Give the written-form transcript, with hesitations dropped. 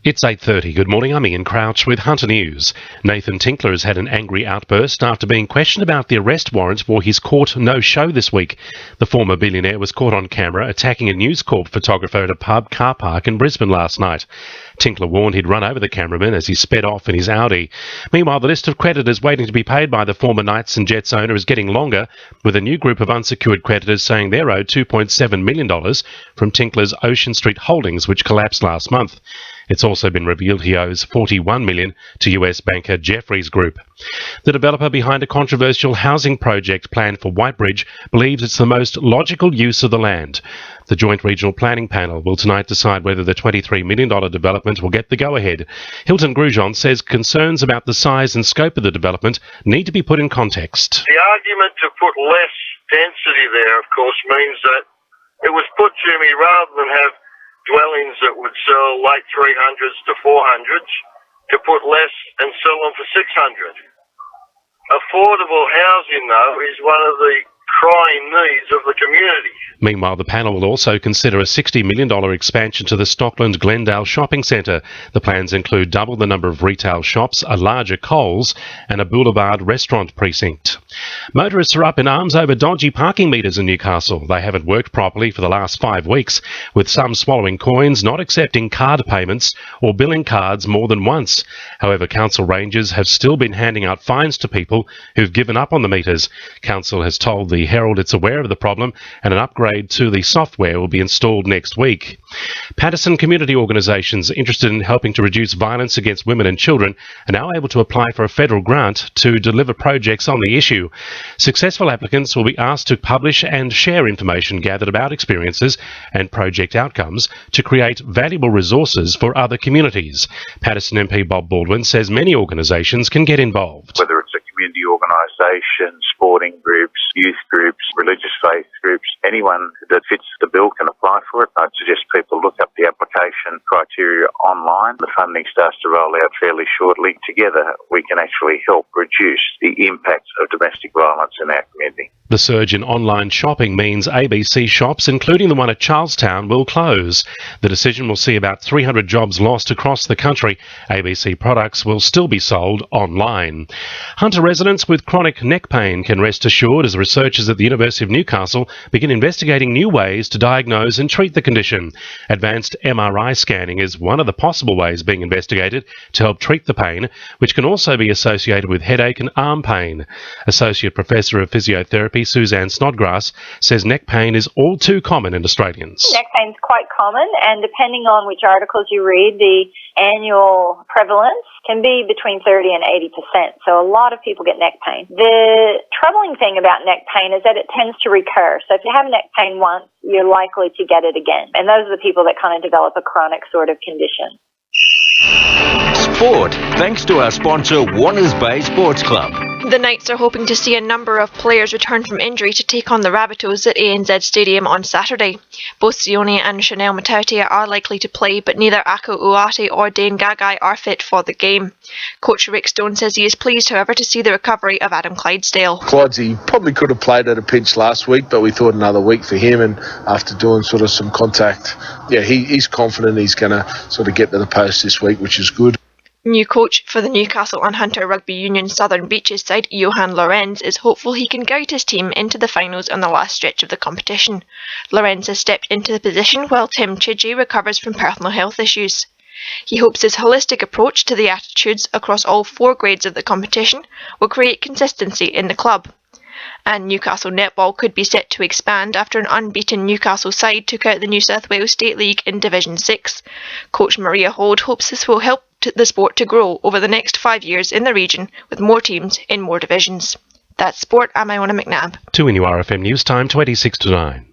It's 8:30. Good morning, I'm Ian Crouch with Hunter News. Nathan Tinkler has had an angry outburst after being questioned about the arrest warrant for his court no-show this week. The former billionaire was caught on camera attacking a News Corp photographer at a pub car park in Brisbane last night. Tinkler warned he'd run over the cameraman as he sped off in his Audi. Meanwhile, the list of creditors waiting to be paid by the former Knights and Jets owner is getting longer, with a new group of unsecured creditors saying they're owed $2.7 million from Tinkler's Ocean Street holdings, which collapsed last month. It's also been revealed he owes $41 million to US banker Jefferies Group. The developer behind a controversial housing project planned for Whitebridge believes it's the most logical use of the land. The Joint Regional Planning Panel will tonight decide whether the $23 million development will get the go-ahead. Hilton Grujon says concerns about the size and scope of the development need to be put in context. The argument to put less density there, of course, means that it was put to me rather than have dwellings that would sell late 300s to 400s, to put less and sell them for 600. Affordable housing, though, is one of the crying needs of the community. Meanwhile, the panel will also consider a $60 million expansion to the Stockland Glendale shopping centre. The plans include double the number of retail shops, a larger Coles and a boulevard restaurant precinct. Motorists are up in arms over dodgy parking meters in Newcastle. They haven't worked properly for the last 5 weeks, with some swallowing coins, not accepting card payments or billing cards more than once. However, council rangers have still been handing out fines to people who've given up on the meters. Council has told the Herald it's aware of the problem and an upgrade to the software will be installed next week. Paterson community organisations interested in helping to reduce violence against women and children are now able to apply for a federal grant to deliver projects on the issue. Successful applicants will be asked to publish and share information gathered about experiences and project outcomes to create valuable resources for other communities. Paterson MP Bob Baldwin says many organisations can get involved. Whether it's a community organisation, sporting groups, youth groups, religious faith groups, anyone that fits the bill can apply for it. I'd suggest people look up the application criteria online. The funding starts to roll out fairly shortly. Together, we can actually help reduce the impact of domestic violence in our community. The surge in online shopping means ABC shops, including the one at Charlestown, will close. The decision will see about 300 jobs lost across the country. ABC products will still be sold online. Hunter residents with chronic neck pain can rest assured as researchers at the University of Newcastle begin investigating new ways to diagnose and treat the condition. Advanced MRI scanning is one of the possible ways being investigated to help treat the pain, which can also be associated with headache and arm pain. Associate Professor of Physiotherapy Suzanne Snodgrass says neck pain is all too common in Australians. Neck pain is quite common, and depending on which articles you read, the annual prevalence can be between 30 and 80%. So a lot of people get neck pain. The troubling thing about neck pain is that it tends to recur. So if you have neck pain once, you're likely to get it again. And those are the people that kind of develop a chronic sort of condition. Sport, thanks to our sponsor, Warners Bay Sports Club. The Knights are hoping to see a number of players return from injury to take on the Rabbitohs at ANZ Stadium on Saturday. Both Sione and Chanel Matautia are likely to play, but neither Ako Uate or Dane Gagai are fit for the game. Coach Rick Stone says he is pleased, however, to see the recovery of Adam Clydesdale. Clydesy probably could have played at a pinch last week, but we thought another week for him, and after doing sort of some contact, he's confident he's going to sort of get to the post this week, which is good. New coach for the Newcastle and Hunter Rugby Union Southern Beaches side, Johan Lorenz, is hopeful he can guide his team into the finals on the last stretch of the competition. Lorenz has stepped into the position while Tim Chidgey recovers from personal health issues. He hopes his holistic approach to the attitudes across all 4 grades of the competition will create consistency in the club. And Newcastle netball could be set to expand after an unbeaten Newcastle side took out the New South Wales State League in Division 6. Coach Maria Hold hopes this will help the sport to grow over the next 5 years in the region with more teams in more divisions. That's Sport. I'm Iona McNabb. 2 in your RFM News Time, 26 to 9.